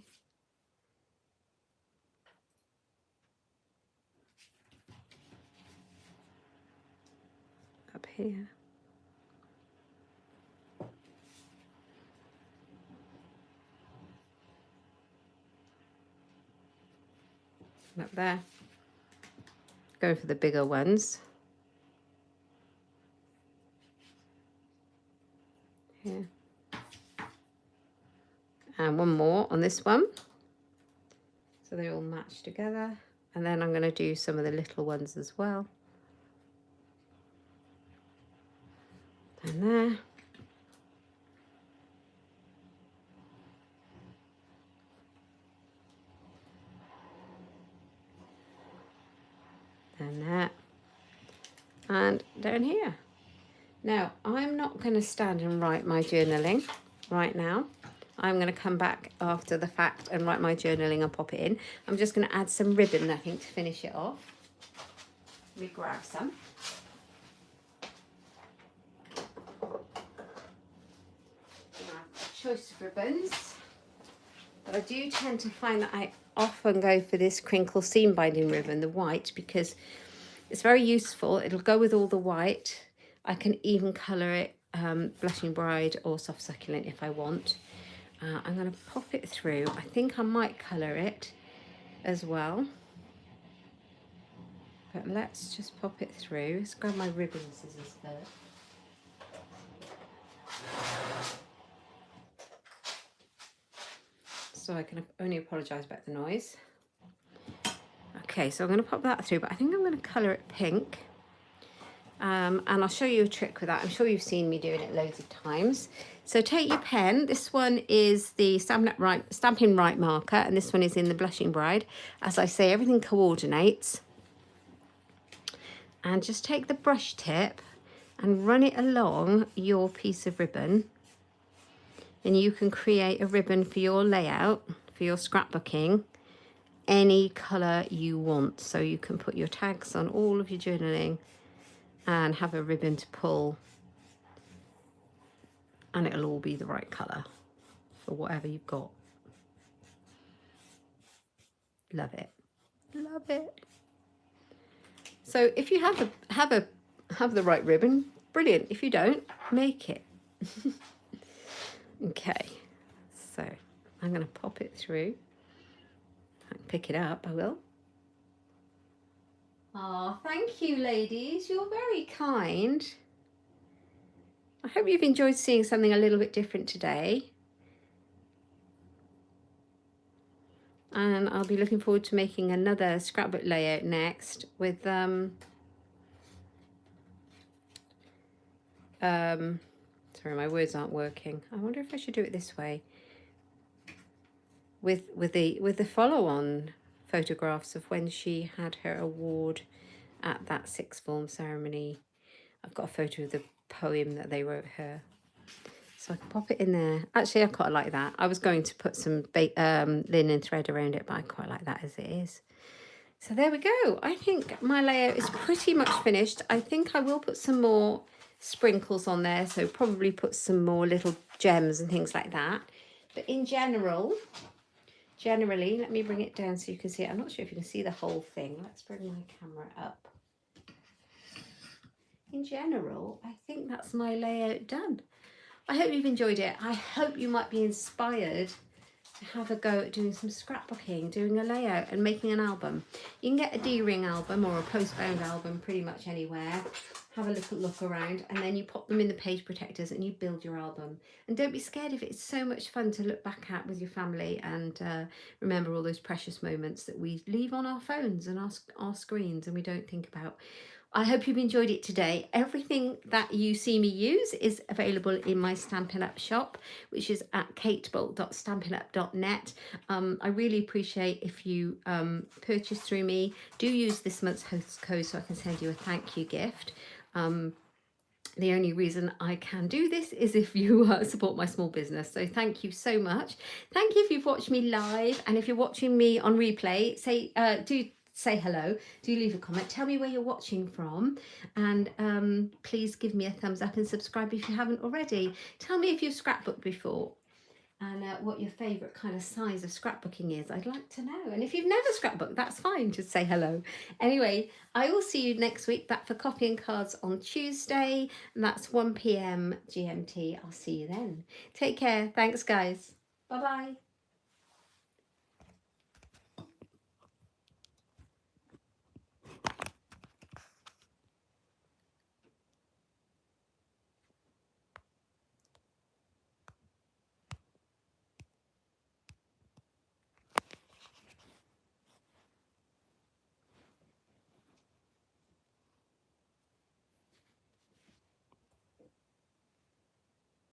A: Up here. And up there. Go for the bigger ones. Here. And one more on this one. So they all match together. And then I'm going to do some of the little ones as well. And there. And there. And down here. Now, I'm not going to stand and write my journaling right now. I'm going to come back after the fact and write my journaling and pop it in. I'm just going to add some ribbon, I think, to finish it off. We grab some. Choice of ribbons. But I do tend to find that I often go for this crinkle seam binding ribbon, the white, because it's very useful. It'll go with all the white. I can even colour it Blushing Bride or Soft Succulent if I want. I'm going to pop it through. I think I might colour it as well. But let's just pop it through. Let's grab my ribbon scissors first. So I can only apologise about the noise. Okay, so I'm going to pop that through, but I think I'm going to colour it pink. And I'll show you a trick with that. I'm sure you've seen me doing it loads of times. So take your pen. This one is the Stampin' Right marker, and this one is in the Blushing Bride. As I say, everything coordinates. And just take the brush tip and run it along your piece of ribbon. And you can create a ribbon for your layout, for your scrapbooking, any colour you want. So you can put your tags on all of your journaling and have a ribbon to pull, and it'll all be the right colour for whatever you've got. Love it, love it. So if you have the right ribbon, brilliant. If you don't, make it. Okay, so I'm going to pop it through. I can pick it up, I will. Oh, thank you, ladies. You're very kind. I hope you've enjoyed seeing something a little bit different today. And I'll be looking forward to making another scrapbook layout next with sorry, my words aren't working. I wonder if I should do it this way. With the follow-on photographs of when she had her award at that sixth form ceremony. I've got a photo of the poem that they wrote her, so I can pop it in there. Actually, I quite like that. I was going to put some linen thread around it, but I quite like that as it is. So there we go. I think my layout is pretty much finished. I think I will put some more sprinkles on there, so probably put some more little gems and things like that. But in generally, let me bring it down so you can see it. I'm not sure if you can see the whole thing. Let's bring my camera up. In general, I think that's my layout done. I hope you've enjoyed it. I hope you might be inspired to have a go at doing some scrapbooking, doing a layout and making an album. You can get a D-ring album or a postbound album pretty much anywhere. Have a little look around, and then you pop them in the page protectors and you build your album. And don't be scared of it. It's so much fun to look back at with your family and remember all those precious moments that we leave on our phones and our screens and we don't think about. I hope you've enjoyed it today. Everything that you see me use is available in my Stampin' Up shop, which is at katebolt.stampinup.net. I really appreciate if you purchase through me. Do use this month's host code so I can send you a thank you gift. The only reason I can do this is if you support my small business. So thank you so much. Thank you if you've watched me live, and if you're watching me on replay, say hello. Do leave a comment. Tell me where you're watching from, and please give me a thumbs up and subscribe if you haven't already. Tell me if you've scrapbooked before, and what your favourite kind of size of scrapbooking is. I'd like to know. And if you've never scrapbooked, that's fine, just say hello. Anyway, I will see you next week, back for Coffee and Cards on Tuesday, and that's 1 p.m. GMT. I'll see you then. Take care. Thanks, guys. Bye-bye.